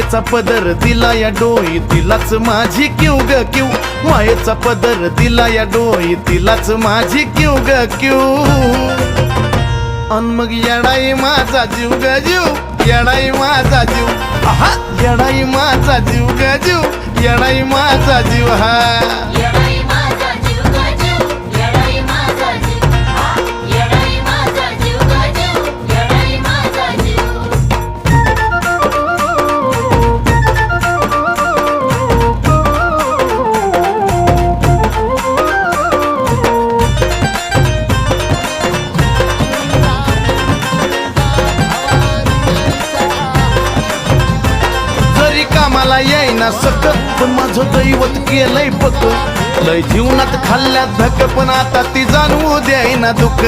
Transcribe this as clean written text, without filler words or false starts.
मायेचा पदर दिला या डोई तिलाच माझी क्यू ग क्यू मायेचा पदर दिला या डोई तिलाच माझी क्यू ग क्यू अन मग येडाई माझा जीव ग जीव येडाई माझा जीव आहा येडाई माझा जीव ग जीव येडाई माझा जीव हा कामाला येईना सक पण माझं दैवत केलंय पक लय जीवनात खाल्ल्या धक पण आता ती जाणवू द्यायना दुःख